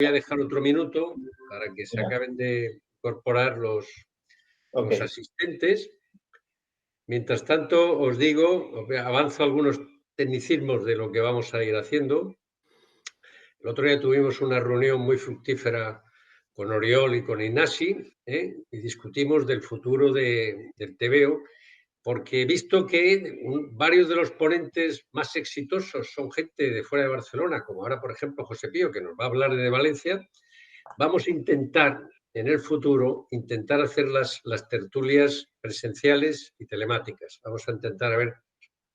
voy a dejar otro minuto para que se acaben de incorporar los asistentes. Mientras tanto, os digo, avanzo algunos tecnicismos de lo que vamos a ir haciendo. El otro día tuvimos una reunión muy fructífera con Oriol y con Ignasi, y discutimos del futuro del TVO, porque he visto que varios de los ponentes más exitosos son gente de fuera de Barcelona, como ahora, por ejemplo, José Pío, que nos va a hablar de Valencia. Vamos a intentar, en el futuro, hacer las tertulias presenciales y telemáticas. Vamos a intentar a ver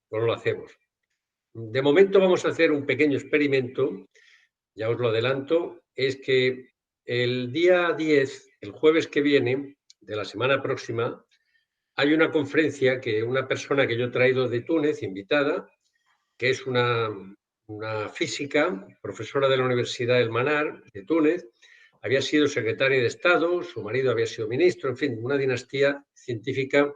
cómo lo hacemos. De momento vamos a hacer un pequeño experimento, ya os lo adelanto, es que el día 10, el jueves que viene, de la semana próxima, hay una conferencia que una persona que yo he traído de Túnez, invitada, que es una física, profesora de la Universidad del Manar, de Túnez, había sido secretaria de Estado, su marido había sido ministro, en fin, una dinastía científica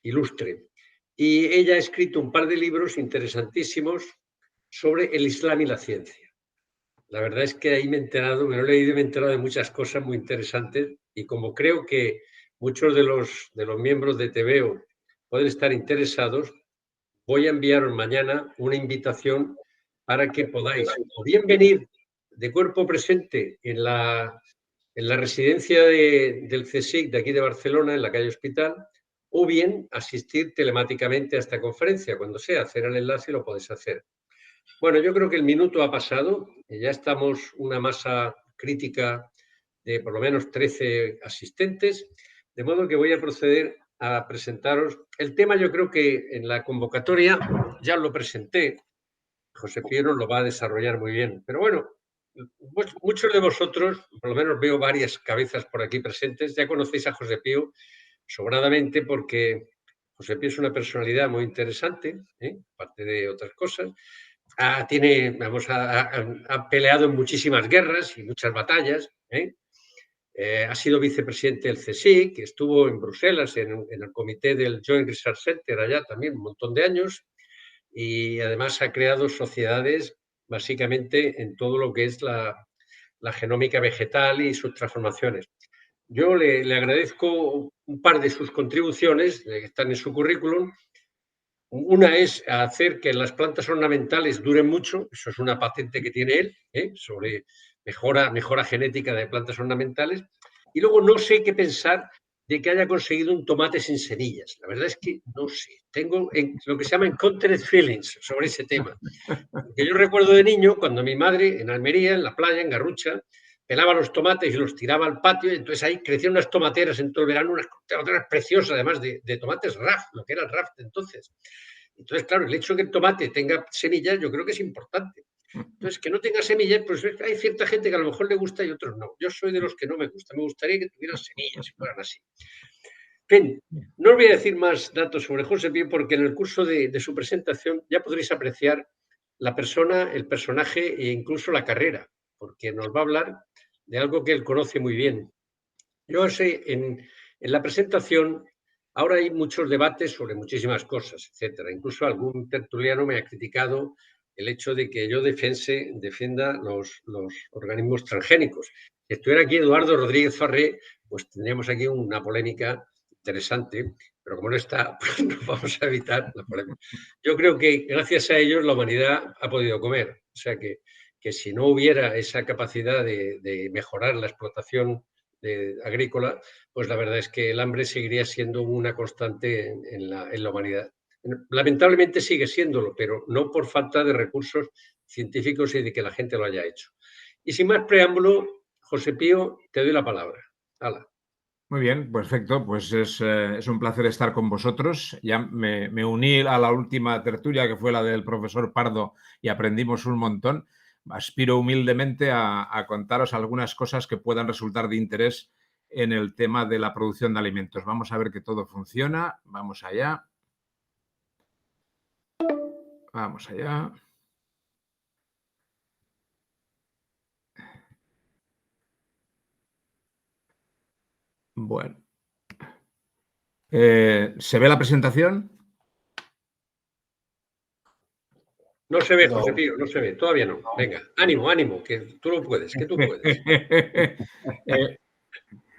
ilustre. Y ella ha escrito un par de libros interesantísimos sobre el Islam y la ciencia. La verdad es que ahí me lo he leído y me he enterado de muchas cosas muy interesantes, y como creo que muchos de los miembros de TVO pueden estar interesados, voy a enviaros mañana una invitación para que podáis o bien venir de cuerpo presente en la residencia del CSIC de aquí de Barcelona, en la calle Hospital, o bien asistir telemáticamente a esta conferencia, cuando sea, hacer el enlace y lo podéis hacer. Bueno, yo creo que el minuto ha pasado, ya estamos una masa crítica de por lo menos 13 asistentes, de modo que voy a proceder a presentaros el tema. Yo creo que en la convocatoria ya lo presenté, José Piero lo va a desarrollar muy bien, pero bueno, muchos de vosotros, por lo menos veo varias cabezas por aquí presentes, ya conocéis a José Pío sobradamente, porque José Pío es una personalidad muy interesante, aparte de otras cosas. Ha peleado en muchísimas guerras y muchas batallas. Ha sido vicepresidente del CSIC, que estuvo en Bruselas en el comité del Joint Research Center allá también un montón de años, y además ha creado sociedades básicamente en todo lo que es la genómica vegetal y sus transformaciones. Yo le agradezco un par de sus contribuciones que están en su currículum. Una es hacer que las plantas ornamentales duren mucho, eso es una patente que tiene él, sobre mejora genética de plantas ornamentales. Y luego no sé qué pensar de que haya conseguido un tomate sin semillas. La verdad es que no sé. Tengo lo que se llama incontinent feelings sobre ese tema. Porque yo recuerdo de niño cuando mi madre en Almería, en la playa, en Garrucha, pelaba los tomates y los tiraba al patio, y entonces ahí crecían unas tomateras en todo el verano, unas tomateras preciosas, además de tomates RAF, lo que era el RAF de entonces. Entonces, claro, el hecho de que el tomate tenga semillas yo creo que es importante. Entonces, que no tenga semillas, pues hay cierta gente que a lo mejor le gusta y otros no. Yo soy de los que no me gusta. Me gustaría que tuvieran semillas, si fueran así. En fin, no os voy a decir más datos sobre José Pío, porque en el curso de su presentación ya podréis apreciar la persona, el personaje e incluso la carrera, porque nos va a hablar de algo que él conoce muy bien. Yo sé, en la presentación, ahora hay muchos debates sobre muchísimas cosas, etcétera. Incluso algún tertuliano me ha criticado el hecho de que yo defienda los organismos transgénicos. Si estuviera aquí Eduardo Rodríguez Farré, pues tendríamos aquí una polémica interesante, pero como no está, pues nos vamos a evitar la polémica. Yo creo que gracias a ellos la humanidad ha podido comer. O sea que si no hubiera esa capacidad de mejorar la explotación agrícola, pues la verdad es que el hambre seguiría siendo una constante en la humanidad. Lamentablemente sigue siéndolo, pero no por falta de recursos científicos y de que la gente lo haya hecho. Y sin más preámbulo, José Pío, te doy la palabra. Hala. Muy bien, perfecto. Pues es un placer estar con vosotros. Ya me uní a la última tertulia, que fue la del profesor Pardo, y aprendimos un montón. Aspiro humildemente a contaros algunas cosas que puedan resultar de interés en el tema de la producción de alimentos. Vamos a ver que todo funciona. Vamos allá. Vamos allá. Bueno. ¿Se ve la presentación? No se ve, No. José Pío, no se ve, todavía no. Venga, ánimo, ánimo, que tú lo puedes, que tú puedes.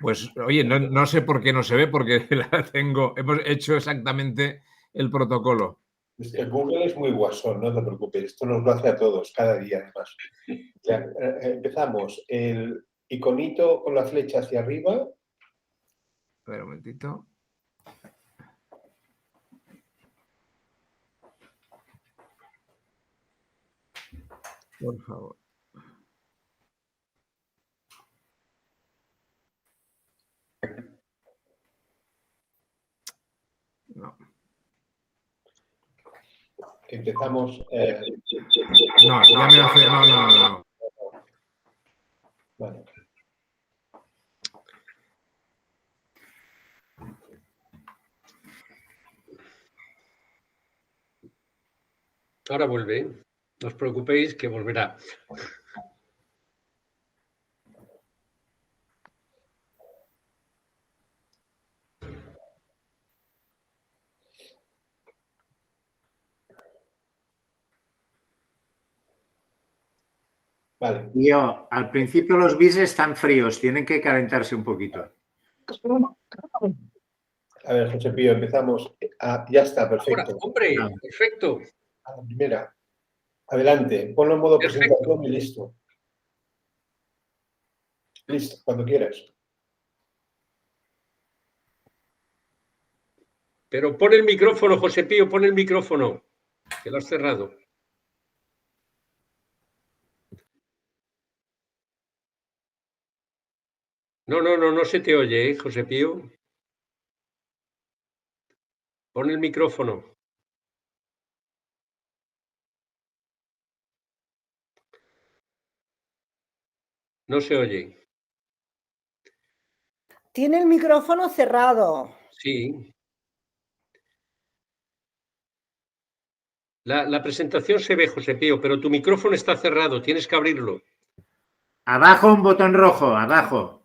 Pues, oye, no sé por qué no se ve, porque hemos hecho exactamente el protocolo. Es que Google es muy guasón, no te preocupes. Esto nos lo hace a todos, cada día además. Ya, empezamos. El iconito con la flecha hacia arriba. Espera un momentito. Por favor. No. Empezamos. No, ya me hace. No. Vale. Ahora vuelve, no os preocupéis que volverá. Vale. Tío, al principio los bis están fríos, tienen que calentarse un poquito. A ver, José Pío, empezamos. Ya está, perfecto. Ahora, hombre, No. perfecto. A la primera. Adelante, ponlo en modo Perfecto. presentación y listo. Listo, cuando quieras. Pero pon el micrófono, José Pío, pon el micrófono, que lo has cerrado. No se te oye, José Pío. Pon el micrófono. No se oye. Tiene el micrófono cerrado. Sí. La presentación se ve, José Pío, pero tu micrófono está cerrado, tienes que abrirlo. Abajo un botón rojo, abajo.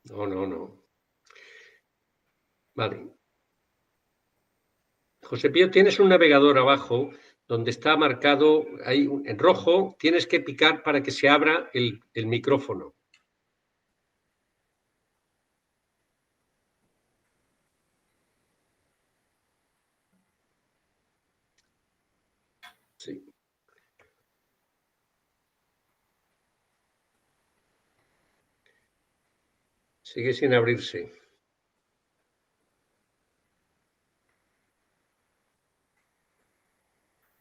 No. Vale. José Pío, tienes un navegador abajo donde está marcado ahí en rojo, tienes que picar para que se abra el micrófono. Sí. Sigue sin abrirse.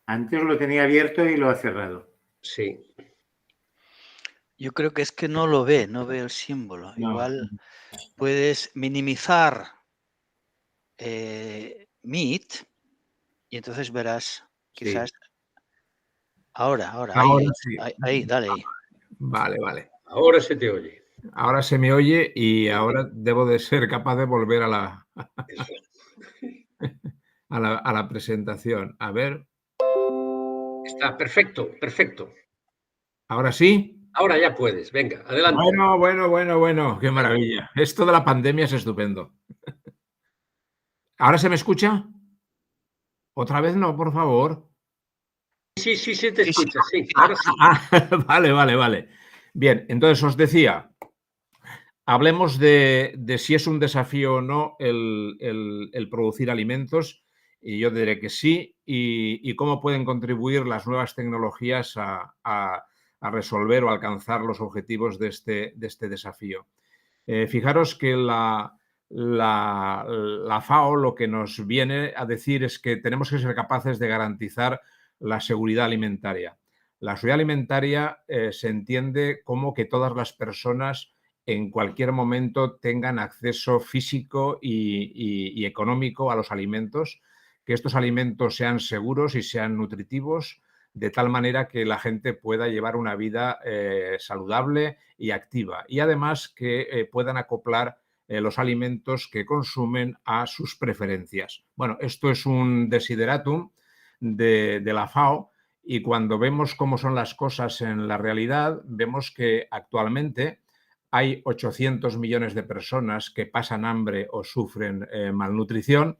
Antes lo tenía abierto y lo ha cerrado. Sí. Yo creo que es que no lo ve, no ve el símbolo. No. Igual puedes minimizar Meet y entonces verás, quizás. Ahora, Sí. ahí, dale ahí. Vale. Ahora se te oye. Ahora se me oye y ahora debo de ser capaz de volver a la, Eso. a la presentación. A ver. Está perfecto. ¿Ahora sí? Ahora ya puedes, venga, adelante. Bueno, qué maravilla. Esto de la pandemia es estupendo. ¿Ahora se me escucha? ¿Otra vez no, por favor? Sí, se te escucha, sí, ahora sí. Vale. Bien, entonces os decía, hablemos de si es un desafío o no el producir alimentos, y yo diré que sí, y cómo pueden contribuir las nuevas tecnologías a resolver o alcanzar los objetivos de este desafío. Fijaros que la FAO lo que nos viene a decir es que tenemos que ser capaces de garantizar la seguridad alimentaria. La seguridad alimentaria se entiende como que todas las personas en cualquier momento tengan acceso físico y económico a los alimentos, que estos alimentos sean seguros y sean nutritivos, de tal manera que la gente pueda llevar una vida saludable y activa, y además que puedan acoplar los alimentos que consumen a sus preferencias. Bueno, esto es un desideratum de la FAO, y cuando vemos cómo son las cosas en la realidad, vemos que actualmente hay 800 millones de personas que pasan hambre o sufren malnutrición.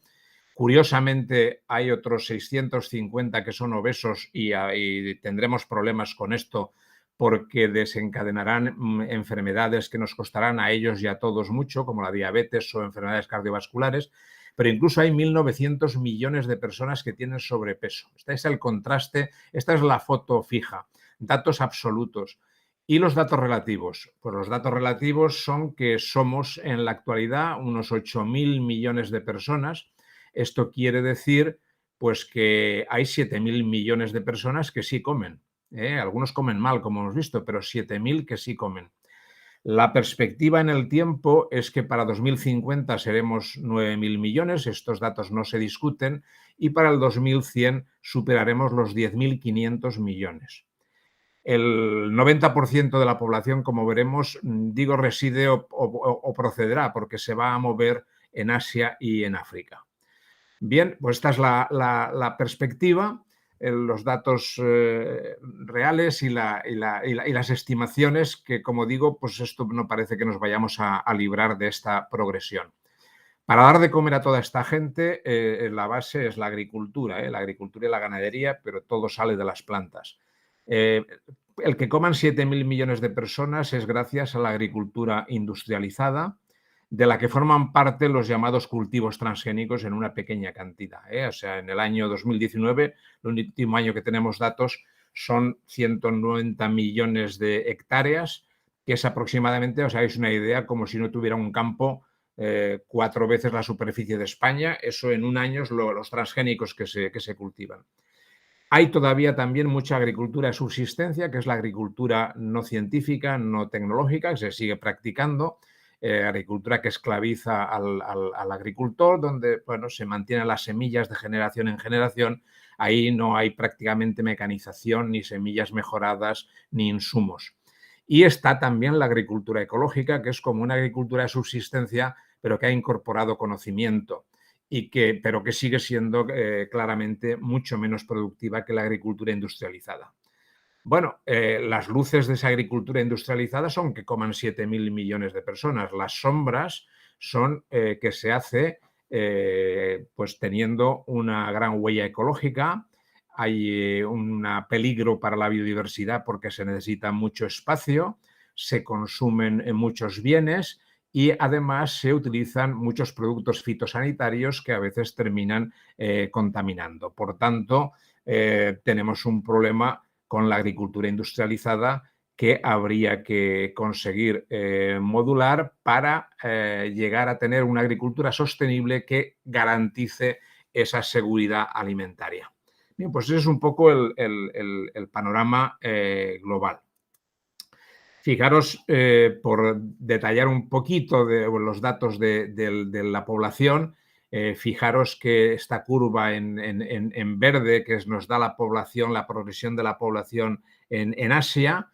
Curiosamente, hay otros 650 que son obesos y tendremos problemas con esto porque desencadenarán enfermedades que nos costarán a ellos y a todos mucho, como la diabetes o enfermedades cardiovasculares, pero incluso hay 1.900 millones de personas que tienen sobrepeso. Este es el contraste, esta es la foto fija, datos absolutos. ¿Y los datos relativos? Pues los datos relativos son que somos en la actualidad unos 8.000 millones de personas. Esto quiere decir pues que hay 7.000 millones de personas que sí comen. Algunos comen mal, como hemos visto, pero 7.000 que sí comen. La perspectiva en el tiempo es que para 2050 seremos 9.000 millones, estos datos no se discuten, y para el 2100 superaremos los 10.500 millones. El 90% de la población, como veremos, digo reside o procederá porque se va a mover en Asia y en África. Bien, pues esta es la perspectiva, los datos reales y las estimaciones que, como digo, pues esto no parece que nos vayamos a librar de esta progresión. Para dar de comer a toda esta gente, la base es la agricultura y la ganadería, pero todo sale de las plantas. El que coman 7.000 millones de personas es gracias a la agricultura industrializada, de la que forman parte los llamados cultivos transgénicos en una pequeña cantidad. O sea, en el año 2019, el último año que tenemos datos, son 190 millones de hectáreas, que es aproximadamente, os hagáis una idea, como si no tuviera un campo 4 veces la superficie de España. Eso en un año es los transgénicos que se cultivan. Hay todavía también mucha agricultura de subsistencia, que es la agricultura no científica, no tecnológica, que se sigue practicando, agricultura que esclaviza al agricultor, donde bueno, se mantienen las semillas de generación en generación. Ahí no hay prácticamente mecanización, ni semillas mejoradas, ni insumos. Y está también la agricultura ecológica, que es como una agricultura de subsistencia, pero que ha incorporado conocimiento, pero que sigue siendo claramente mucho menos productiva que la agricultura industrializada. Bueno, las luces de esa agricultura industrializada son que coman 7.000 millones de personas. Las sombras son que se hace pues teniendo una gran huella ecológica. Hay un peligro para la biodiversidad porque se necesita mucho espacio, se consumen muchos bienes y además se utilizan muchos productos fitosanitarios que a veces terminan contaminando. Por tanto, tenemos un problema con la agricultura industrializada que habría que conseguir modular para llegar a tener una agricultura sostenible que garantice esa seguridad alimentaria. Bien, pues ese es un poco el panorama global. Fijaros, por detallar un poquito de los datos de la población, fijaros que esta curva en verde que nos da la población, la progresión de la población en Asia,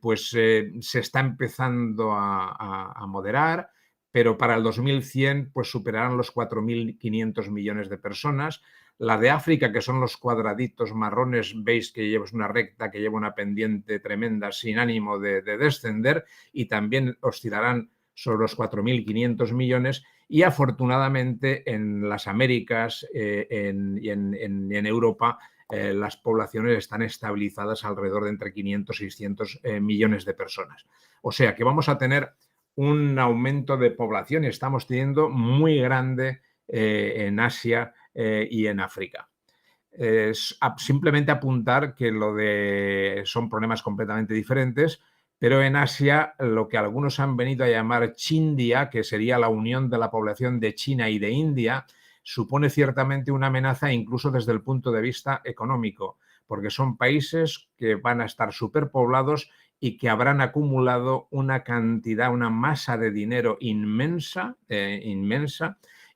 pues se está empezando a moderar, pero para el 2100 pues superarán los 4.500 millones de personas. La de África, que son los cuadraditos marrones, veis que lleva una recta, que lleva una pendiente tremenda sin ánimo de descender y también oscilarán sobre los 4.500 millones y afortunadamente en las Américas y en Europa las poblaciones están estabilizadas alrededor de entre 500 y 600 millones de personas. O sea que vamos a tener un aumento de población y estamos teniendo muy grande en Asia y en África. Simplemente apuntar que son problemas completamente diferentes, pero en Asia lo que algunos han venido a llamar Chindia, que sería la unión de la población de China y de India, supone ciertamente una amenaza incluso desde el punto de vista económico, porque son países que van a estar superpoblados y que habrán acumulado una cantidad, una masa de dinero inmensa,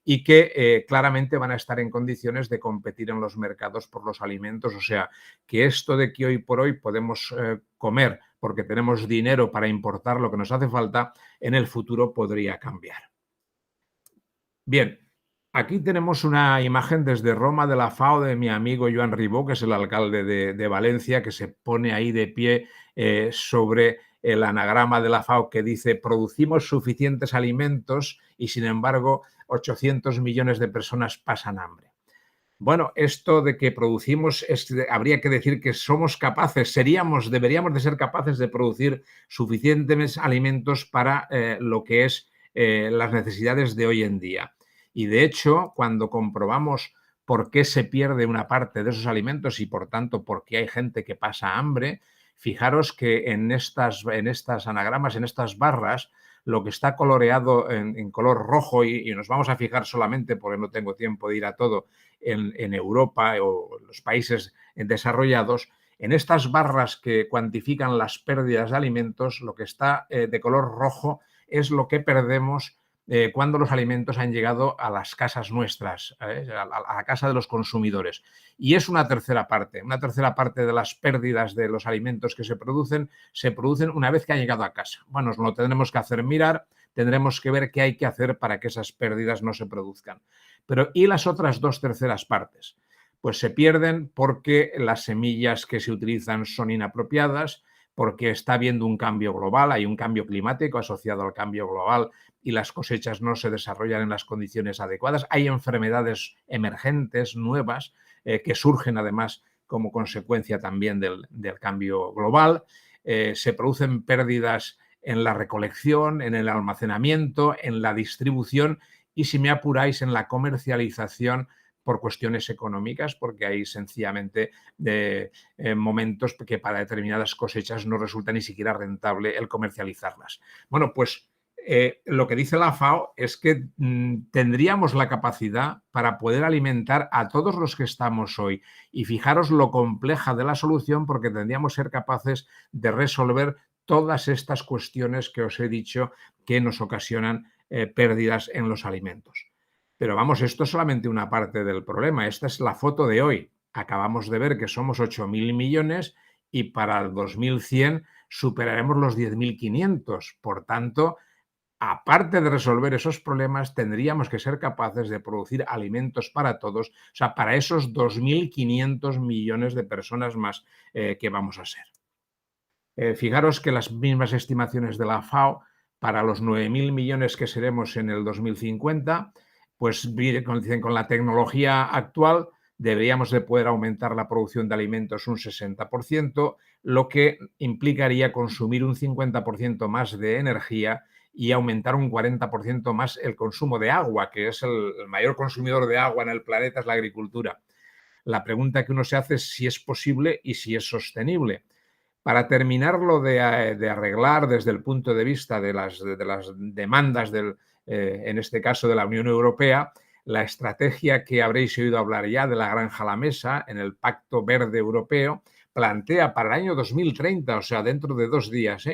y que claramente van a estar en condiciones de competir en los mercados por los alimentos. O sea, que esto de que hoy por hoy podemos comer porque tenemos dinero para importar lo que nos hace falta, en el futuro podría cambiar. Bien, aquí tenemos una imagen desde Roma de la FAO de mi amigo Joan Ribó, que es el alcalde de Valencia, que se pone ahí de pie sobre el anagrama de la FAO que dice producimos suficientes alimentos y sin embargo 800 millones de personas pasan hambre. Bueno, esto de que producimos, habría que decir que somos capaces, deberíamos de ser capaces de producir suficientes alimentos para lo que es las necesidades de hoy en día. Y de hecho, cuando comprobamos por qué se pierde una parte de esos alimentos y por tanto por qué hay gente que pasa hambre, fijaros que en estas anagramas, en estas barras, lo que está coloreado en color rojo, y nos vamos a fijar solamente, porque no tengo tiempo de ir a todo, en Europa o en los países desarrollados, en estas barras que cuantifican las pérdidas de alimentos, lo que está de color rojo es lo que perdemos cuando los alimentos han llegado a las casas nuestras, a la casa de los consumidores. Y es una tercera parte de las pérdidas de los alimentos que se producen una vez que han llegado a casa. Bueno, nos lo tendremos que hacer mirar, tendremos que ver qué hay que hacer para que esas pérdidas no se produzcan. Pero ¿y las otras 2/3 partes? Pues se pierden porque las semillas que se utilizan son inapropiadas, porque está habiendo un cambio global, hay un cambio climático asociado al cambio global y las cosechas no se desarrollan en las condiciones adecuadas. Hay enfermedades emergentes, nuevas, que surgen además como consecuencia también del cambio global. Se producen pérdidas en la recolección, en el almacenamiento, en la distribución y, si me apuráis, en la comercialización por cuestiones económicas, porque hay sencillamente momentos que para determinadas cosechas no resulta ni siquiera rentable el comercializarlas. Bueno, pues lo que dice la FAO es que tendríamos la capacidad para poder alimentar a todos los que estamos hoy. Y fijaros lo compleja de la solución, porque tendríamos que ser capaces de resolver todas estas cuestiones que os he dicho que nos ocasionan pérdidas en los alimentos. Pero vamos, esto es solamente una parte del problema. Esta es la foto de hoy. Acabamos de ver que somos 8.000 millones y para el 2100 superaremos los 10.500. Por tanto, aparte de resolver esos problemas, tendríamos que ser capaces de producir alimentos para todos, o sea, para esos 2.500 millones de personas más que vamos a ser. Fijaros que las mismas estimaciones de la FAO para los 9.000 millones que seremos en el 2050, pues dicen, con la tecnología actual deberíamos de poder aumentar la producción de alimentos un 60%, lo que implicaría consumir un 50% más de energía y aumentar un 40% más el consumo de agua, que es el mayor consumidor de agua en el planeta, es la agricultura. La pregunta que uno se hace es si es posible y si es sostenible. Para terminarlo de arreglar desde el punto de vista de las demandas, en este caso de la Unión Europea, la estrategia que habréis oído hablar ya de la granja a la mesa en el Pacto Verde Europeo plantea para el año 2030, o sea, dentro de 2 días,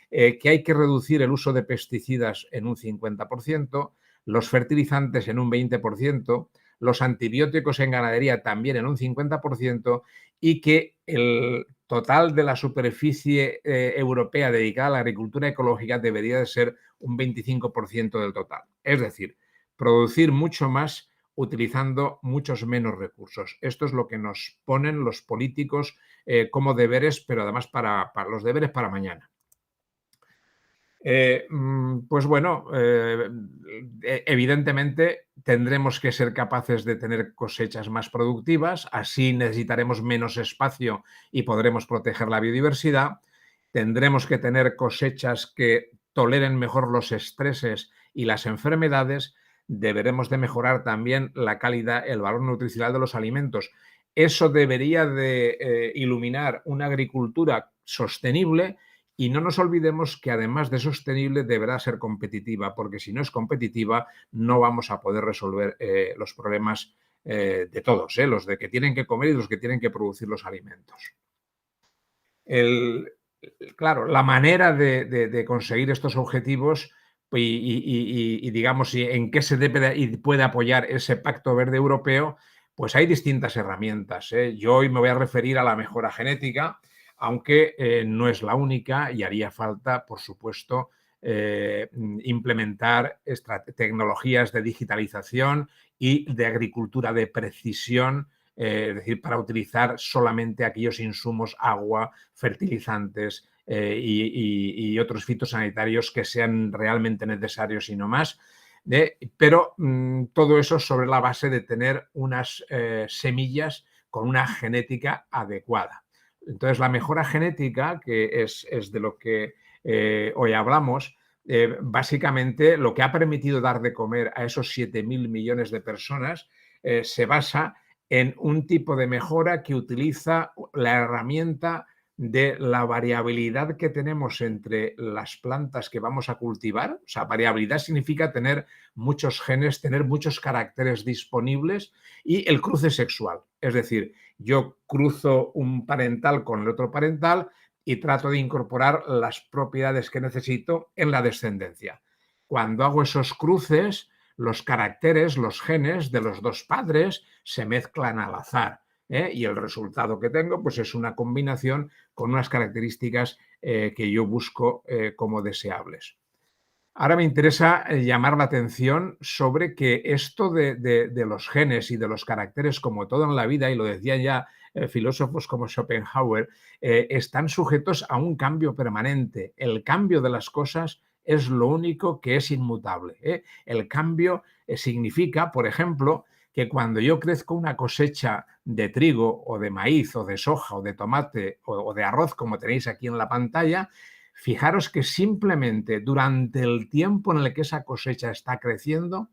que hay que reducir el uso de pesticidas en un 50%, los fertilizantes en un 20%, los antibióticos en ganadería también en un 50% y que el total de la superficie europea dedicada a la agricultura ecológica debería de ser un 25% del total. Es decir, producir mucho más utilizando muchos menos recursos. Esto es lo que nos ponen los políticos como deberes, pero además para los deberes para mañana. Pues bueno, evidentemente tendremos que ser capaces de tener cosechas más productivas, así necesitaremos menos espacio y podremos proteger la biodiversidad. Tendremos que tener cosechas que toleren mejor los estreses y las enfermedades. Deberemos de mejorar también la calidad, el valor nutricional de los alimentos. Eso debería de iluminar una agricultura sostenible. Y no nos olvidemos que además de sostenible deberá ser competitiva, porque si no es competitiva no vamos a poder resolver los problemas de todos, los de que tienen que comer y los que tienen que producir los alimentos. Claro, la manera de conseguir estos objetivos y digamos en qué se debe y puede apoyar ese Pacto Verde Europeo, pues hay distintas herramientas. Yo hoy me voy a referir a la mejora genética, aunque no es la única y haría falta, por supuesto, implementar tecnologías de digitalización y de agricultura de precisión, es decir, para utilizar solamente aquellos insumos, agua, fertilizantes, y otros fitosanitarios que sean realmente necesarios y no más. Pero todo eso sobre la base de tener unas semillas con una genética adecuada. Entonces, la mejora genética, que es de lo que hoy hablamos, básicamente lo que ha permitido dar de comer a esos 7.000 millones de personas se basa en un tipo de mejora que utiliza la herramienta de la variabilidad que tenemos entre las plantas que vamos a cultivar. O sea, variabilidad significa tener muchos genes, tener muchos caracteres disponibles, y el cruce sexual. Es decir, yo cruzo un parental con el otro parental y trato de incorporar las propiedades que necesito en la descendencia. Cuando hago esos cruces, los caracteres, los genes de los dos padres se mezclan al azar. Y el resultado que tengo pues es una combinación con unas características que yo busco como deseables. Ahora me interesa llamar la atención sobre que esto de los genes y de los caracteres, como todo en la vida, y lo decían ya filósofos como Schopenhauer, están sujetos a un cambio permanente. El cambio de las cosas es lo único que es inmutable. El cambio significa, por ejemplo, que cuando yo crezco una cosecha de trigo o de maíz o de soja o de tomate o de arroz, como tenéis aquí en la pantalla, fijaros que simplemente durante el tiempo en el que esa cosecha está creciendo,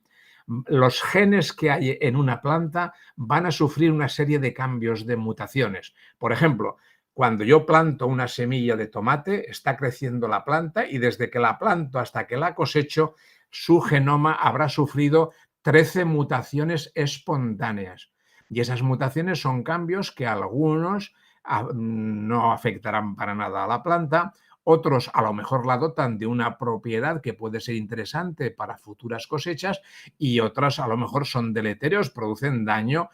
los genes que hay en una planta van a sufrir una serie de cambios, de mutaciones. Por ejemplo, cuando yo planto una semilla de tomate, está creciendo la planta y desde que la planto hasta que la cosecho, su genoma habrá sufrido 13 mutaciones espontáneas. Y esas mutaciones son cambios que algunos no afectarán para nada a la planta, otros a lo mejor la dotan de una propiedad que puede ser interesante para futuras cosechas, y otras a lo mejor son deleterios, producen daño,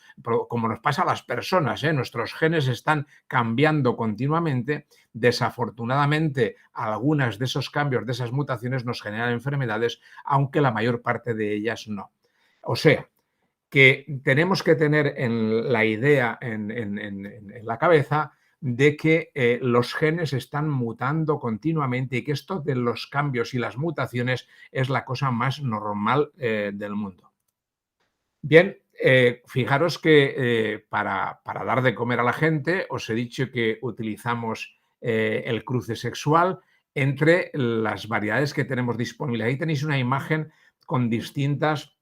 como nos pasa a las personas. Nuestros genes están cambiando continuamente. Desafortunadamente, algunas de esos cambios, de esas mutaciones, nos generan enfermedades, aunque la mayor parte de ellas no. O sea, que tenemos que tener en la idea, en la cabeza, de que los genes están mutando continuamente y que esto de los cambios y las mutaciones es la cosa más normal del mundo. Bien, fijaros que para dar de comer a la gente, os he dicho que utilizamos el cruce sexual entre las variedades que tenemos disponibles. Ahí tenéis una imagen con distintas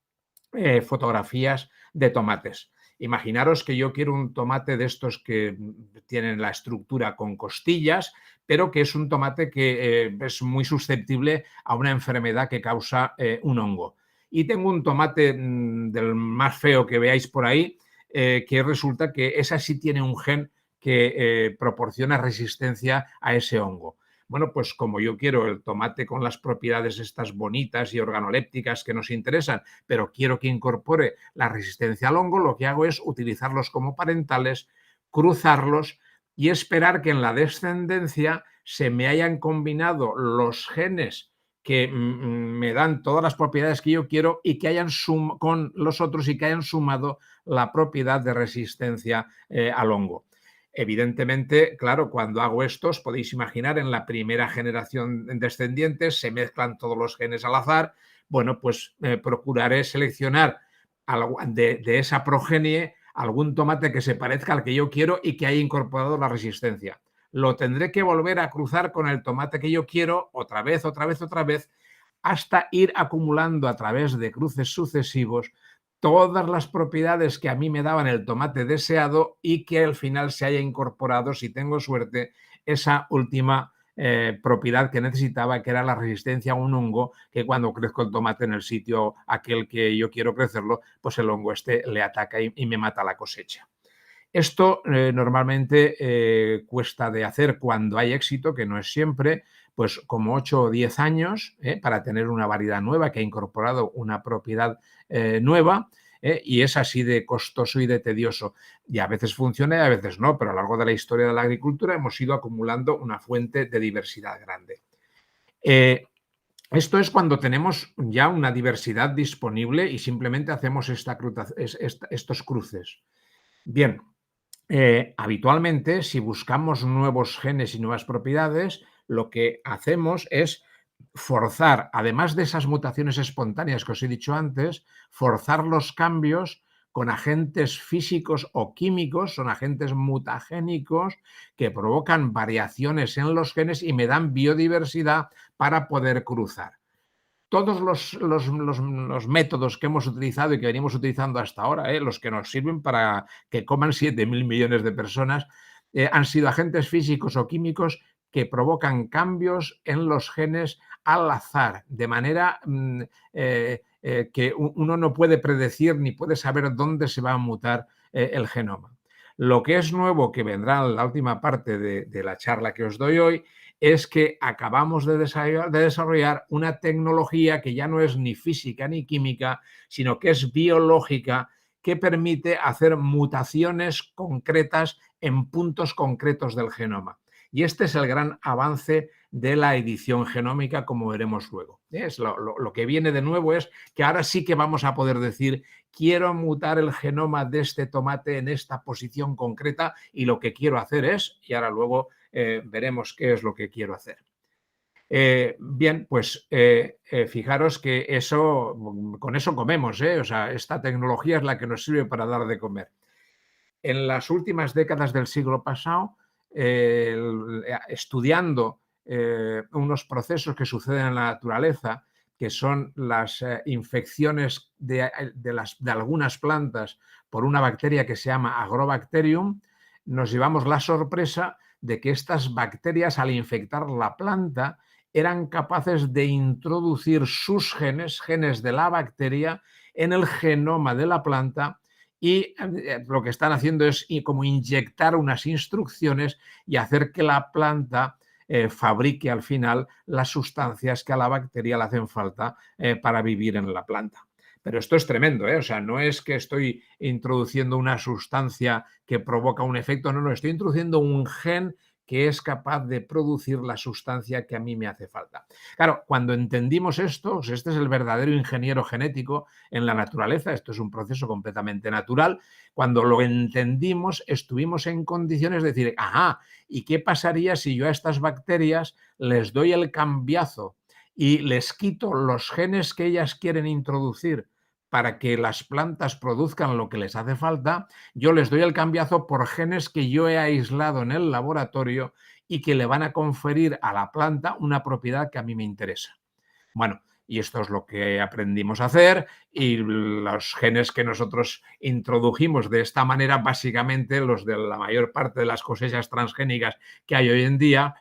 fotografías de tomates. Imaginaros que yo quiero un tomate de estos que tienen la estructura con costillas, pero que es un tomate que es muy susceptible a una enfermedad que causa un hongo. Y tengo un tomate del más feo que veáis por ahí, que resulta que esa sí tiene un gen que proporciona resistencia a ese hongo. Bueno, pues como yo quiero el tomate con las propiedades estas bonitas y organolépticas que nos interesan, pero quiero que incorpore la resistencia al hongo, lo que hago es utilizarlos como parentales, cruzarlos y esperar que en la descendencia se me hayan combinado los genes que me dan todas las propiedades que yo quiero y que hayan con los otros y que hayan sumado la propiedad de resistencia al hongo. Evidentemente, claro, cuando hago esto, os podéis imaginar, en la primera generación descendientes se mezclan todos los genes al azar. Bueno, pues procuraré seleccionar de esa progenie algún tomate que se parezca al que yo quiero y que haya incorporado la resistencia. Lo tendré que volver a cruzar con el tomate que yo quiero, otra vez, hasta ir acumulando a través de cruces sucesivos todas las propiedades que a mí me daban el tomate deseado y que al final se haya incorporado, si tengo suerte, esa última propiedad que necesitaba, que era la resistencia a un hongo, que cuando crezco el tomate en el sitio aquel que yo quiero crecerlo, pues el hongo le ataca y me mata la cosecha. Esto normalmente cuesta de hacer cuando hay éxito, que no es siempre, pues como 8 o 10 años para tener una variedad nueva que ha incorporado una propiedad nueva, y es así de costoso y de tedioso. Y a veces funciona y a veces no, pero a lo largo de la historia de la agricultura hemos ido acumulando una fuente de diversidad grande. Esto es cuando tenemos ya una diversidad disponible y simplemente hacemos estos cruces. Bien, habitualmente, si buscamos nuevos genes y nuevas propiedades, lo que hacemos es forzar, además de esas mutaciones espontáneas que os he dicho antes, forzar los cambios con agentes físicos o químicos, son agentes mutagénicos que provocan variaciones en los genes y me dan biodiversidad para poder cruzar. Todos los métodos que hemos utilizado y que venimos utilizando hasta ahora, los que nos sirven para que coman 7.000 millones de personas, han sido agentes físicos o químicos que provocan cambios en los genes al azar, de manera que uno no puede predecir ni puede saber dónde se va a mutar el genoma. Lo que es nuevo, que vendrá en la última parte de la charla que os doy hoy, es que acabamos de desarrollar una tecnología que ya no es ni física ni química, sino que es biológica, que permite hacer mutaciones concretas en puntos concretos del genoma. Y este es el gran avance de la edición genómica, como veremos luego. Lo que viene de nuevo es que ahora sí que vamos a poder decir: quiero mutar el genoma de este tomate en esta posición concreta y lo que quiero hacer es, y ahora luego veremos qué es lo que quiero hacer. Bien, pues fijaros que con eso comemos, o sea, esta tecnología es la que nos sirve para dar de comer. En las últimas décadas del siglo pasado, estudiando unos procesos que suceden en la naturaleza, que son las infecciones de algunas plantas por una bacteria que se llama Agrobacterium, nos llevamos la sorpresa de que estas bacterias, al infectar la planta, eran capaces de introducir sus genes de la bacteria, en el genoma de la planta, y lo que están haciendo es como inyectar unas instrucciones y hacer que la planta fabrique al final las sustancias que a la bacteria le hacen falta para vivir en la planta. Pero esto es tremendo, o sea, no es que estoy introduciendo una sustancia que provoca un efecto, no, estoy introduciendo un gen que es capaz de producir la sustancia que a mí me hace falta. Claro, cuando entendimos esto, este es el verdadero ingeniero genético en la naturaleza, esto es un proceso completamente natural. Cuando lo entendimos, estuvimos en condiciones de decir: ajá, ¿y qué pasaría si yo a estas bacterias les doy el cambiazo y les quito los genes que ellas quieren introducir para que las plantas produzcan lo que les hace falta? Yo les doy el cambiazo por genes que yo he aislado en el laboratorio y que le van a conferir a la planta una propiedad que a mí me interesa. Bueno, y esto es lo que aprendimos a hacer, y los genes que nosotros introdujimos de esta manera, básicamente los de la mayor parte de las cosechas transgénicas que hay hoy en día,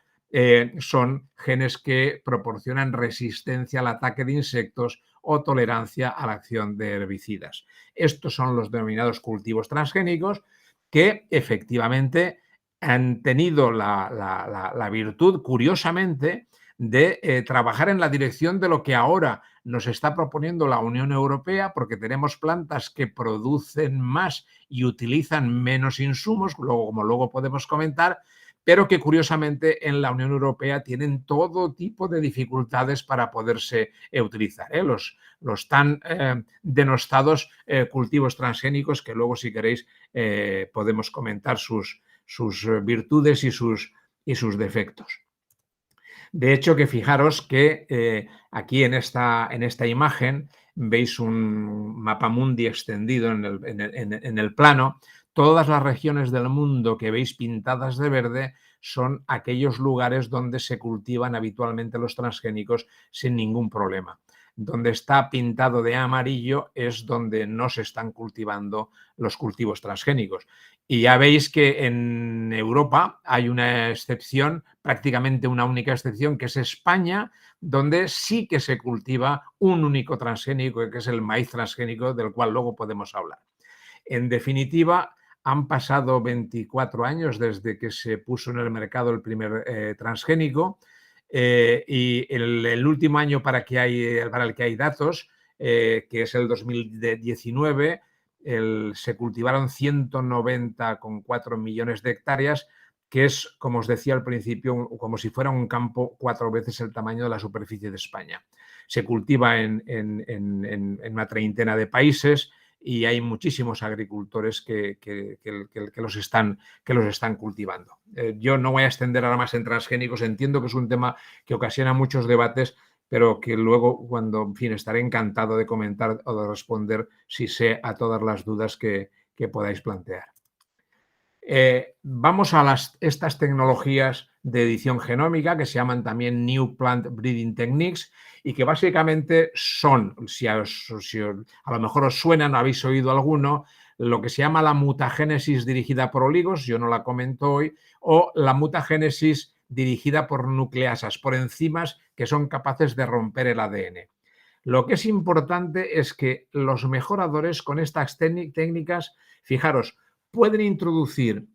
son genes que proporcionan resistencia al ataque de insectos o tolerancia a la acción de herbicidas. Estos son los denominados cultivos transgénicos, que efectivamente han tenido la virtud, curiosamente, de trabajar en la dirección de lo que ahora nos está proponiendo la Unión Europea, porque tenemos plantas que producen más y utilizan menos insumos, como luego podemos comentar, pero que curiosamente en la Unión Europea tienen todo tipo de dificultades para poderse utilizar. Los tan denostados cultivos transgénicos, que luego, si queréis, podemos comentar sus virtudes y sus defectos. De hecho, que fijaros que aquí en esta imagen veis un mapamundi extendido en el plano. Todas las regiones del mundo que veis pintadas de verde son aquellos lugares donde se cultivan habitualmente los transgénicos sin ningún problema. Donde está pintado de amarillo es donde no se están cultivando los cultivos transgénicos. Y ya veis que en Europa hay una excepción, prácticamente una única excepción, que es España, donde sí que se cultiva un único transgénico, que es el maíz transgénico, del cual luego podemos hablar. En definitiva, han pasado 24 años desde que se puso en el mercado el primer transgénico, y el último año para el que hay datos, que es el 2019, se cultivaron 190,4 millones de hectáreas, que es, como os decía al principio, como si fuera un campo 4 veces el tamaño de la superficie de España. Se cultiva en una treintena de países y hay muchísimos agricultores que los están cultivando. Yo no voy a extender ahora más en transgénicos, entiendo que es un tema que ocasiona muchos debates, pero que luego, cuando, en fin, estaré encantado de comentar o de responder si sé a todas las dudas que podáis plantear. Vamos a estas tecnologías de edición genómica que se llaman también New Plant Breeding Techniques y que básicamente son, a lo mejor os suenan, habéis oído alguno, lo que se llama la mutagénesis dirigida por oligos, yo no la comento hoy, o la mutagénesis dirigida por nucleasas, por enzimas que son capaces de romper el ADN. Lo que es importante es que los mejoradores con estas técnicas, fijaros, pueden introducir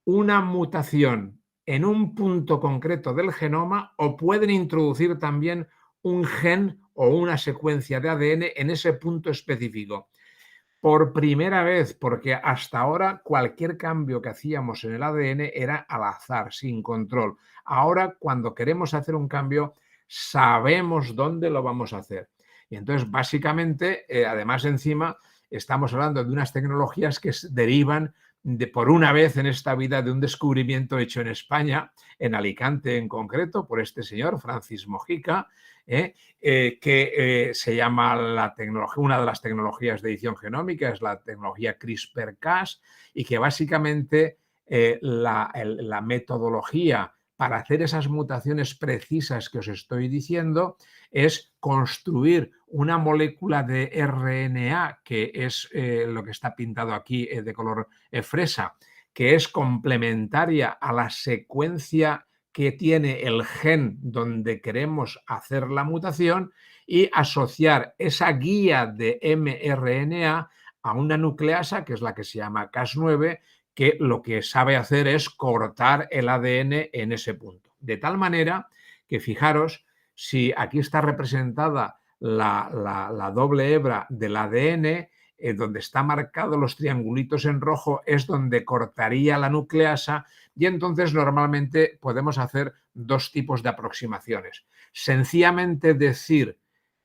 una mutación en un punto concreto del genoma o pueden introducir también un gen o una secuencia de ADN en ese punto específico. Por primera vez, porque hasta ahora cualquier cambio que hacíamos en el ADN era al azar, sin control. Ahora, cuando queremos hacer un cambio, sabemos dónde lo vamos a hacer. Y entonces, básicamente, además encima, estamos hablando de unas tecnologías que derivan por una vez en esta vida de un descubrimiento hecho en España, en Alicante en concreto, por este señor, Francis Mojica, que se llama una de las tecnologías de edición genómica, es la tecnología CRISPR-Cas, y que básicamente la metodología para hacer esas mutaciones precisas que os estoy diciendo es construir una molécula de RNA, que es lo que está pintado aquí de color fresa, que es complementaria a la secuencia que tiene el gen donde queremos hacer la mutación y asociar esa guía de mRNA a una nucleasa, que es la que se llama Cas9, que lo que sabe hacer es cortar el ADN en ese punto. De tal manera que, fijaros, si aquí está representada la doble hebra del ADN, donde están marcados los triangulitos en rojo, es donde cortaría la nucleasa, y entonces normalmente podemos hacer dos tipos de aproximaciones. Sencillamente decir,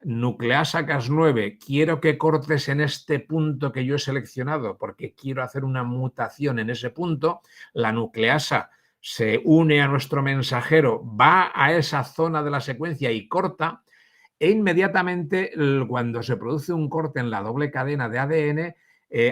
nucleasa Cas9, quiero que cortes en este punto que yo he seleccionado porque quiero hacer una mutación en ese punto, la nucleasa se une a nuestro mensajero, va a esa zona de la secuencia y corta, e inmediatamente cuando se produce un corte en la doble cadena de ADN,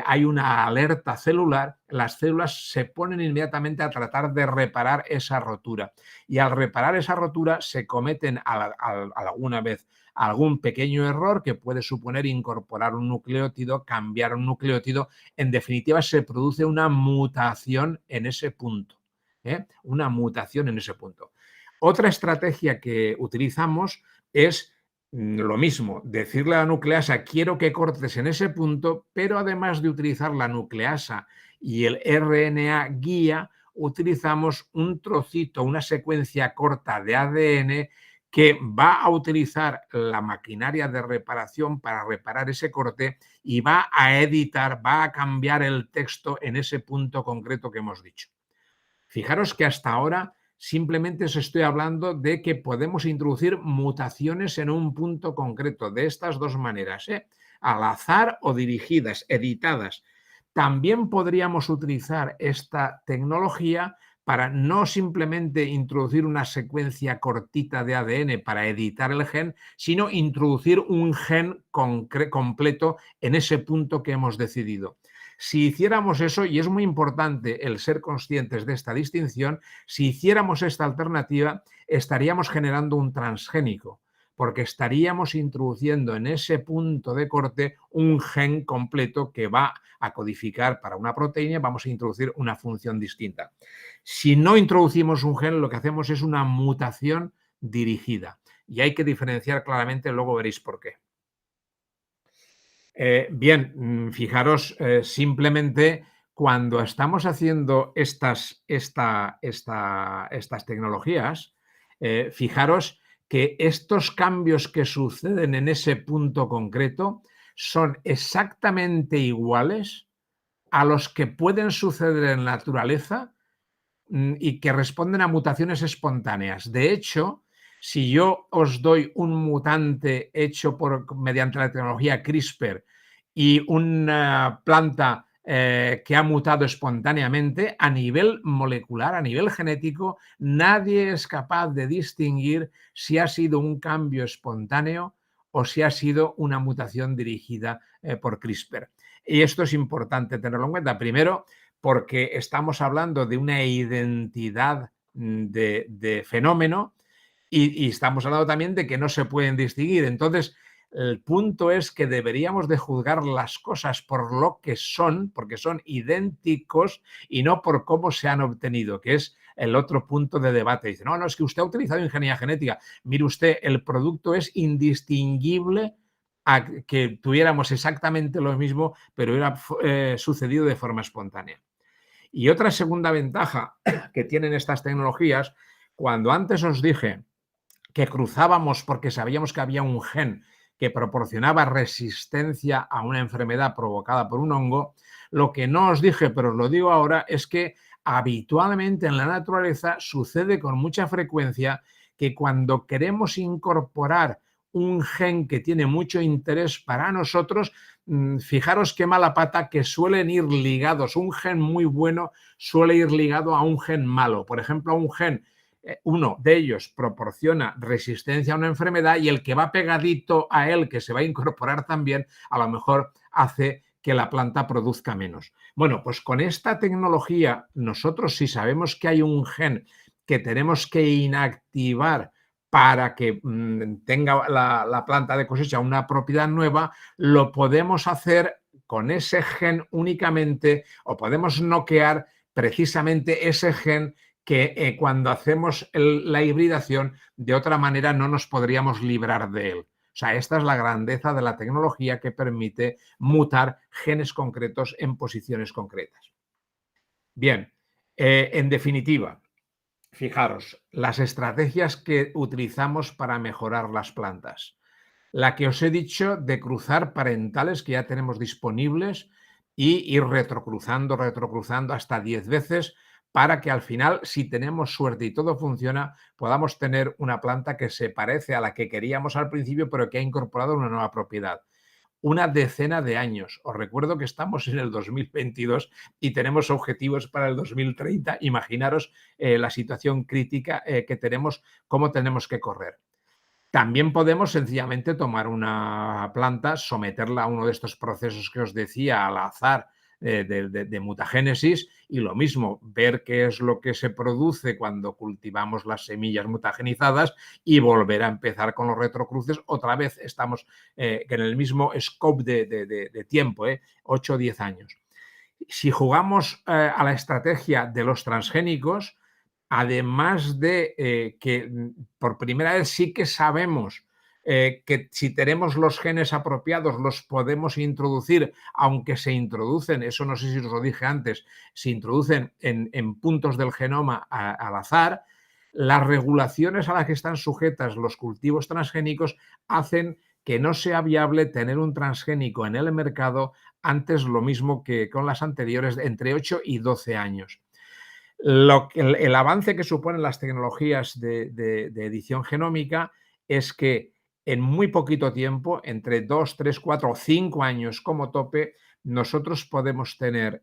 hay una alerta celular, las células se ponen inmediatamente a tratar de reparar esa rotura. Y al reparar esa rotura se cometen alguna vez algún pequeño error que puede suponer incorporar un nucleótido, cambiar un nucleótido. En definitiva, se produce una mutación en ese punto. Una mutación en ese punto. Otra estrategia que utilizamos es lo mismo, decirle a la nucleasa, quiero que cortes en ese punto, pero además de utilizar la nucleasa y el RNA guía, utilizamos un trocito, una secuencia corta de ADN que va a utilizar la maquinaria de reparación para reparar ese corte y va a editar, va a cambiar el texto en ese punto concreto que hemos dicho. Fijaros que hasta ahora simplemente os estoy hablando de que podemos introducir mutaciones en un punto concreto, de estas dos maneras, al azar o dirigidas, editadas. También podríamos utilizar esta tecnología para no simplemente introducir una secuencia cortita de ADN para editar el gen, sino introducir un gen completo en ese punto que hemos decidido. Si hiciéramos eso, y es muy importante el ser conscientes de esta distinción, si hiciéramos esta alternativa, estaríamos generando un transgénico, porque estaríamos introduciendo en ese punto de corte un gen completo que va a codificar para una proteína, vamos a introducir una función distinta. Si no introducimos un gen, lo que hacemos es una mutación dirigida, y hay que diferenciar claramente, luego veréis por qué. Bien, fijaros, simplemente cuando estamos haciendo estas tecnologías, fijaros que estos cambios que suceden en ese punto concreto son exactamente iguales a los que pueden suceder en la naturaleza y que responden a mutaciones espontáneas. De hecho, si yo os doy un mutante hecho mediante la tecnología CRISPR y una planta que ha mutado espontáneamente a nivel molecular, a nivel genético, nadie es capaz de distinguir si ha sido un cambio espontáneo o si ha sido una mutación dirigida por CRISPR. Y esto es importante tenerlo en cuenta. Primero, porque estamos hablando de una identidad de fenómeno y estamos hablando también de que no se pueden distinguir. Entonces, el punto es que deberíamos de juzgar las cosas por lo que son, porque son idénticos y no por cómo se han obtenido, que es el otro punto de debate. Dice, no, es que usted ha utilizado ingeniería genética. Mire usted, el producto es indistinguible a que tuviéramos exactamente lo mismo, pero hubiera sucedido de forma espontánea. Y otra segunda ventaja que tienen estas tecnologías, cuando antes os dije que cruzábamos porque sabíamos que había un gen que proporcionaba resistencia a una enfermedad provocada por un hongo, lo que no os dije, pero os lo digo ahora, es que habitualmente en la naturaleza sucede con mucha frecuencia que cuando queremos incorporar un gen que tiene mucho interés para nosotros, fijaros qué mala pata que suelen ir ligados, un gen muy bueno suele ir ligado a un gen malo. Por ejemplo, a un gen, uno de ellos proporciona resistencia a una enfermedad y el que va pegadito a él, que se va a incorporar también, a lo mejor hace que la planta produzca menos. Bueno, pues con esta tecnología, nosotros si sabemos que hay un gen que tenemos que inactivar para que tenga la planta de cosecha una propiedad nueva, lo podemos hacer con ese gen únicamente o podemos noquear precisamente ese gen que cuando hacemos la hibridación de otra manera no nos podríamos librar de él. O sea, esta es la grandeza de la tecnología que permite mutar genes concretos en posiciones concretas. Bien, en definitiva, fijaros, las estrategias que utilizamos para mejorar las plantas. La que os he dicho de cruzar parentales que ya tenemos disponibles y ir retrocruzando hasta 10 veces para que al final, si tenemos suerte y todo funciona, podamos tener una planta que se parece a la que queríamos al principio, pero que ha incorporado una nueva propiedad. Una decena de años. Os recuerdo que estamos en el 2022 y tenemos objetivos para el 2030. Imaginaros la situación crítica que tenemos, cómo tenemos que correr. También podemos sencillamente tomar una planta, someterla a uno de estos procesos que os decía al azar de mutagénesis y lo mismo, ver qué es lo que se produce cuando cultivamos las semillas mutagenizadas y volver a empezar con los retrocruces. Otra vez estamos en el mismo scope de tiempo, 8 o 10 años. Si jugamos a la estrategia de los transgénicos, además de que por primera vez sí que sabemos que si tenemos los genes apropiados los podemos introducir, aunque se introducen, eso no sé si os lo dije antes, se introducen en puntos del genoma al azar, las regulaciones a las que están sujetas los cultivos transgénicos hacen que no sea viable tener un transgénico en el mercado antes lo mismo que con las anteriores, entre 8 y 12 años. El avance que suponen las tecnologías de edición genómica es que en muy poquito tiempo, entre 2, 3, 4 o 5 años como tope, nosotros podemos tener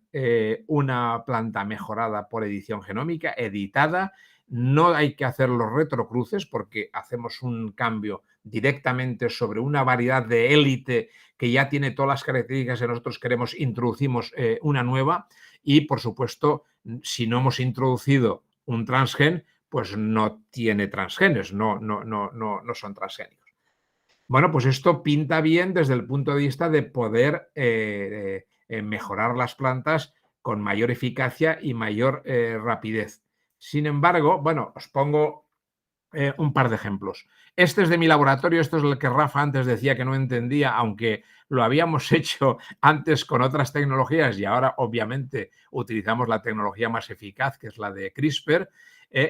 una planta mejorada por edición genómica, editada. No hay que hacer los retrocruces porque hacemos un cambio directamente sobre una variedad de élite que ya tiene todas las características que nosotros queremos, introducimos una nueva y, por supuesto, si no hemos introducido un transgen, pues no tiene transgenes, no son transgénicos. Bueno, pues esto pinta bien desde el punto de vista de poder mejorar las plantas con mayor eficacia y mayor rapidez. Sin embargo, bueno, os pongo un par de ejemplos. Este es de mi laboratorio, esto es el que Rafa antes decía que no entendía, aunque lo habíamos hecho antes con otras tecnologías y ahora obviamente utilizamos la tecnología más eficaz, que es la de CRISPR,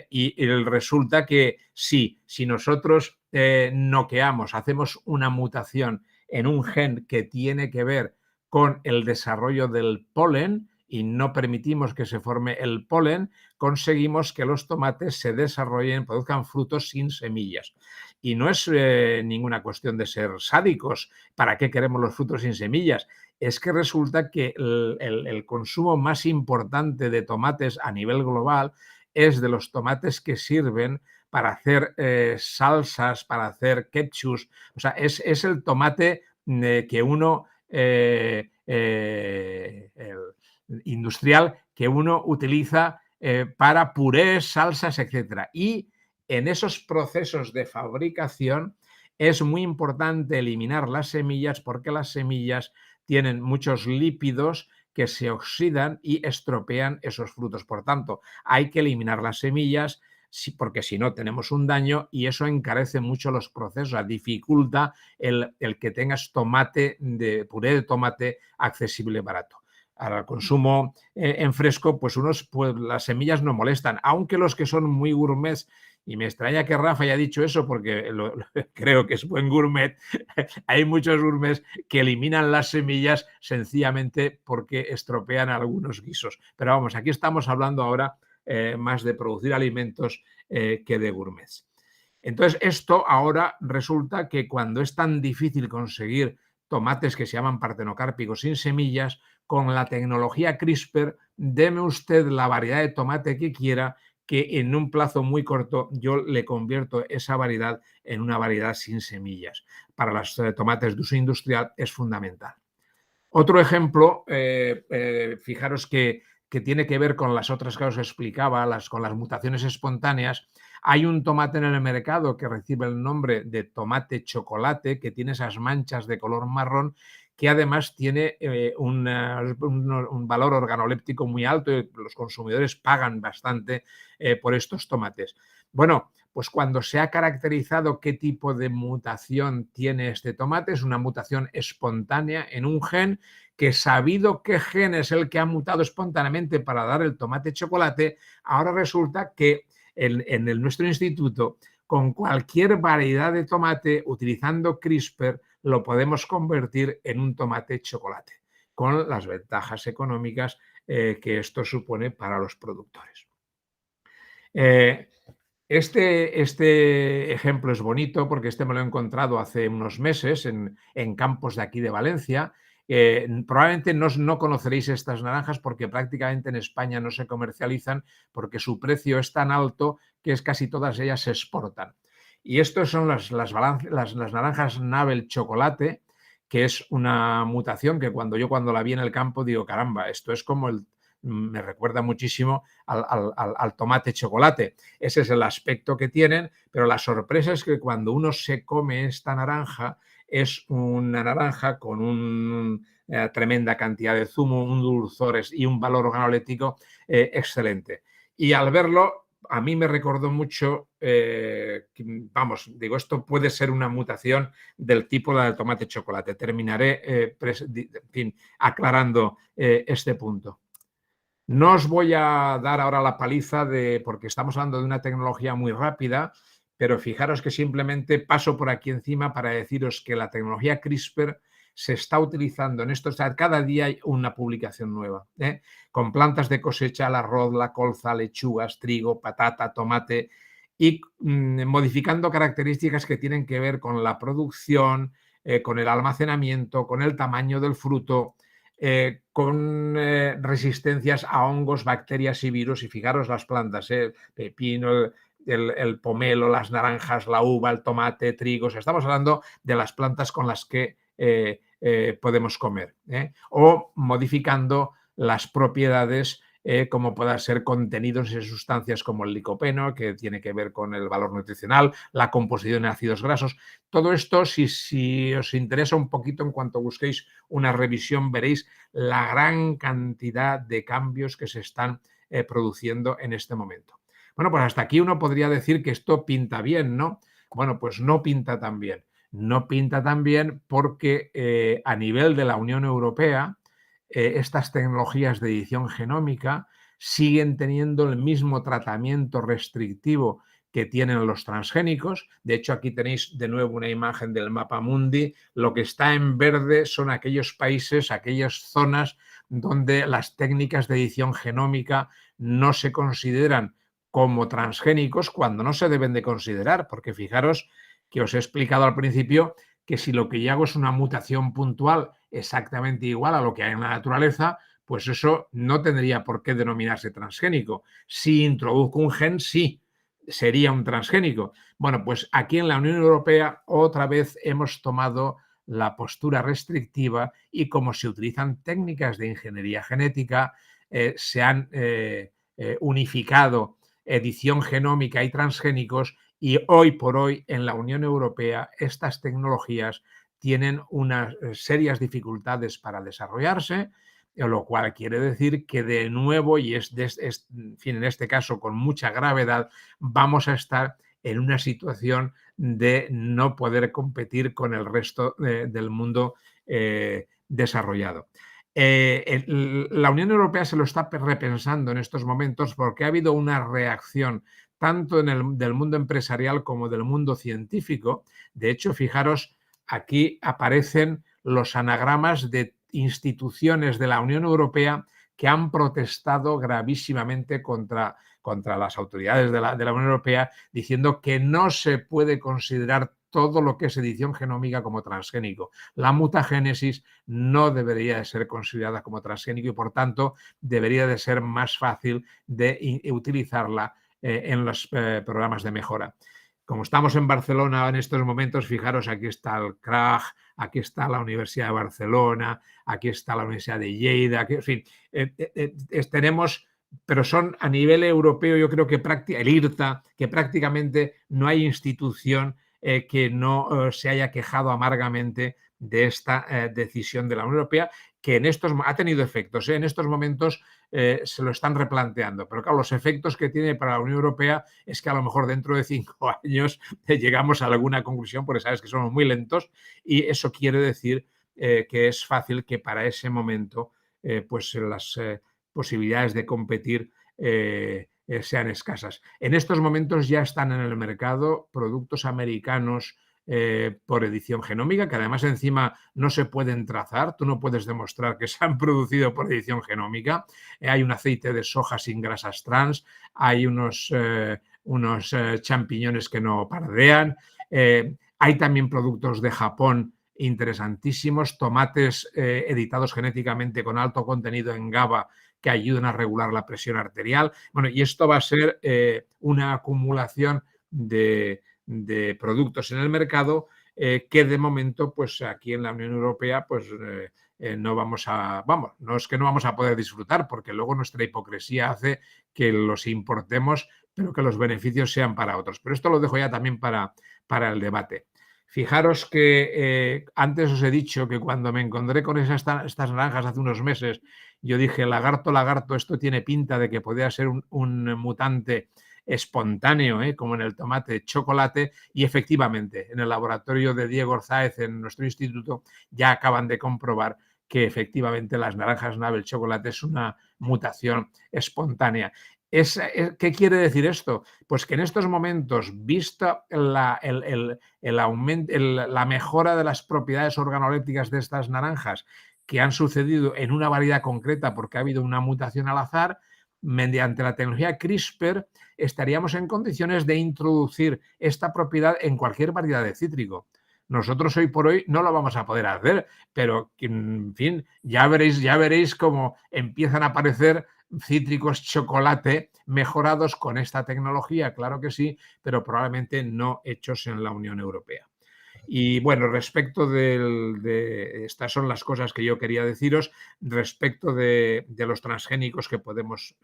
y resulta que si nosotros noqueamos, hacemos una mutación en un gen que tiene que ver con el desarrollo del polen, y no permitimos que se forme el polen, conseguimos que los tomates se desarrollen, produzcan frutos sin semillas. Y no es ninguna cuestión de ser sádicos. ¿Para qué queremos los frutos sin semillas? es que resulta que el consumo más importante de tomates a nivel global es de los tomates que sirven para hacer salsas, para hacer ketchups. O sea, es el tomate que uno industrial que uno utiliza para purés, salsas, etcétera. Y en esos procesos de fabricación es muy importante eliminar las semillas porque las semillas tienen muchos lípidos que se oxidan y estropean esos frutos. Por tanto, hay que eliminar las semillas porque si no tenemos un daño y eso encarece mucho los procesos, dificulta el que tengas tomate, puré de tomate accesible y barato. Al consumo en fresco, pues las semillas no molestan, aunque los que son muy gourmets, y me extraña que Rafa haya dicho eso porque creo que es buen gourmet, hay muchos gourmets que eliminan las semillas sencillamente porque estropean algunos guisos. Pero vamos, aquí estamos hablando ahora más de producir alimentos que de gourmets. Entonces, esto ahora resulta que cuando es tan difícil conseguir tomates que se llaman partenocárpicos sin semillas, con la tecnología CRISPR, deme usted la variedad de tomate que quiera, que en un plazo muy corto yo le convierto esa variedad en una variedad sin semillas. Para los tomates de uso industrial es fundamental. Otro ejemplo, fijaros que tiene que ver con las otras que os explicaba, con las mutaciones espontáneas. Hay un tomate en el mercado que recibe el nombre de tomate chocolate, que tiene esas manchas de color marrón, que además tiene un valor organoléptico muy alto y los consumidores pagan bastante por estos tomates. Bueno, pues cuando se ha caracterizado qué tipo de mutación tiene este tomate, es una mutación espontánea en un gen que, sabido qué gen es el que ha mutado espontáneamente para dar el tomate chocolate, ahora resulta que en nuestro instituto, con cualquier variedad de tomate, utilizando CRISPR, lo podemos convertir en un tomate chocolate, con las ventajas económicas que esto supone para los productores. Este ejemplo es bonito porque me lo he encontrado hace unos meses en campos de aquí de Valencia. Probablemente no conoceréis estas naranjas porque prácticamente en España no se comercializan porque su precio es tan alto que casi todas ellas se exportan. Y estos son las naranjas Nabel chocolate, que es una mutación que cuando la vi en el campo digo, caramba, esto es como me recuerda muchísimo al tomate chocolate. Ese es el aspecto que tienen, pero la sorpresa es que cuando uno se come esta naranja, es una naranja con una tremenda cantidad de zumo, un dulzor y un valor organoléptico excelente. Y al verlo, a mí me recordó mucho, esto puede ser una mutación del tipo del tomate chocolate. Terminaré aclarando este punto. No os voy a dar ahora la paliza porque estamos hablando de una tecnología muy rápida, pero fijaros que simplemente paso por aquí encima para deciros que la tecnología CRISPR se está utilizando en esto. Cada día hay una publicación nueva, con plantas de cosecha, el arroz, la colza, lechugas, trigo, patata, tomate, y modificando características que tienen que ver con la producción, con el almacenamiento, con el tamaño del fruto, con resistencias a hongos, bacterias y virus. Y fijaros las plantas, pepino, el pomelo, las naranjas, la uva, el tomate, trigo. O sea, estamos hablando de las plantas con las que podemos comer, o modificando las propiedades como puedan ser contenidos en sustancias como el licopeno, que tiene que ver con el valor nutricional, la composición de ácidos grasos. Todo esto, si os interesa un poquito, en cuanto busquéis una revisión, veréis la gran cantidad de cambios que se están produciendo en este momento. Bueno, pues hasta aquí uno podría decir que esto pinta bien, ¿no? Bueno, pues no pinta tan bien. No pinta tan bien porque a nivel de la Unión Europea estas tecnologías de edición genómica siguen teniendo el mismo tratamiento restrictivo que tienen los transgénicos. De hecho, aquí tenéis de nuevo una imagen del mapa mundi. Lo que está en verde son aquellos países, aquellas zonas donde las técnicas de edición genómica no se consideran como transgénicos cuando no se deben de considerar, porque fijaros que os he explicado al principio que si lo que yo hago es una mutación puntual exactamente igual a lo que hay en la naturaleza, pues eso no tendría por qué denominarse transgénico. Si introduzco un gen, sí, sería un transgénico. Bueno, pues aquí en la Unión Europea otra vez hemos tomado la postura restrictiva y como se utilizan técnicas de ingeniería genética, se han unificado edición genómica y transgénicos y hoy por hoy en la Unión Europea estas tecnologías tienen unas serias dificultades para desarrollarse, lo cual quiere decir que de nuevo, y en fin, en este caso con mucha gravedad, vamos a estar en una situación de no poder competir con el resto del mundo desarrollado. La Unión Europea se lo está repensando en estos momentos porque ha habido una reacción tanto del mundo empresarial como del mundo científico. De hecho, fijaros, aquí aparecen los anagramas de instituciones de la Unión Europea que han protestado gravísimamente contra las autoridades de la Unión Europea, diciendo que no se puede considerar todo lo que es edición genómica como transgénico. La mutagénesis no debería de ser considerada como transgénico y, por tanto, debería de ser más fácil de utilizarla en los programas de mejora. Como estamos en Barcelona en estos momentos, fijaros, aquí está el CRAG, aquí está la Universidad de Barcelona, aquí está la Universidad de Lleida, aquí, en fin, tenemos, pero son a nivel europeo, yo creo que el IRTA, que prácticamente no hay institución que no se haya quejado amargamente de esta decisión de la Unión Europea, que ha tenido efectos. En estos momentos se lo están replanteando, pero claro, los efectos que tiene para la Unión Europea es que a lo mejor dentro de 5 años llegamos a alguna conclusión, porque sabes que somos muy lentos y eso quiere decir que es fácil que para ese momento pues las posibilidades de competir sean escasas. En estos momentos ya están en el mercado productos americanos por edición genómica, que además encima no se pueden trazar, tú no puedes demostrar que se han producido por edición genómica. Hay un aceite de soja sin grasas trans, hay unos champiñones que no pardean, hay también productos de Japón interesantísimos, tomates editados genéticamente con alto contenido en GABA que ayudan a regular la presión arterial. Bueno, y esto va a ser una acumulación de productos en el mercado que de momento, pues aquí en la Unión Europea, pues no es que no vamos a poder disfrutar, porque luego nuestra hipocresía hace que los importemos, pero que los beneficios sean para otros. Pero esto lo dejo ya también para el debate. Fijaros que antes os he dicho que cuando me encontré con estas naranjas hace unos meses, yo dije, lagarto, esto tiene pinta de que podría ser un mutante espontáneo, como en el tomate chocolate, y efectivamente en el laboratorio de Diego Orzáez en nuestro instituto ya acaban de comprobar que efectivamente las naranjas Nabel chocolate es una mutación espontánea. ¿Qué quiere decir esto? Pues que en estos momentos, vista la mejora de las propiedades organolépticas de estas naranjas que han sucedido en una variedad concreta porque ha habido una mutación al azar, mediante la tecnología CRISPR estaríamos en condiciones de introducir esta propiedad en cualquier variedad de cítrico. Nosotros hoy por hoy no lo vamos a poder hacer, pero en fin, ya veréis cómo empiezan a aparecer cítricos chocolate mejorados con esta tecnología, claro que sí, pero probablemente no hechos en la Unión Europea. Y bueno, respecto estas son las cosas que yo quería deciros. Respecto de los transgénicos, que podemos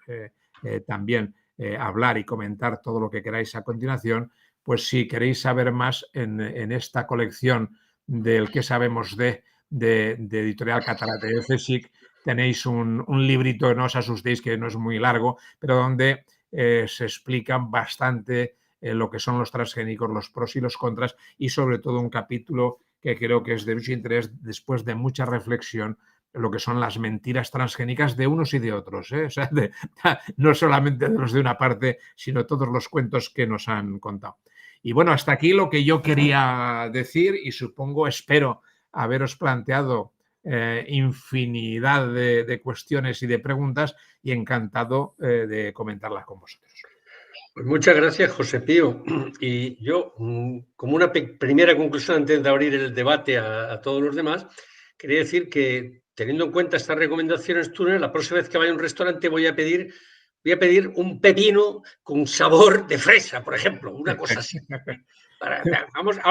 también hablar y comentar todo lo que queráis a continuación, pues si queréis saber más en esta colección del que sabemos de Editorial Catarata de CSIC, tenéis un librito, no os asustéis que no es muy largo, pero donde se explican bastante lo que son los transgénicos, los pros y los contras, y sobre todo un capítulo que creo que es de mucho interés después de mucha reflexión, lo que son las mentiras transgénicas de unos y de otros, O sea, no solamente de los de una parte, sino todos los cuentos que nos han contado. Y bueno, hasta aquí lo que yo quería decir y espero haberos planteado infinidad de cuestiones y de preguntas y encantado de comentarlas con vosotros. Pues muchas gracias, José Pío. Y yo, como una primera conclusión antes de abrir el debate a todos los demás, quería decir que, teniendo en cuenta estas recomendaciones, Túnez, la próxima vez que vaya a un restaurante voy a pedir un pepino con sabor de fresa, por ejemplo, una cosa así. Vamos, ahora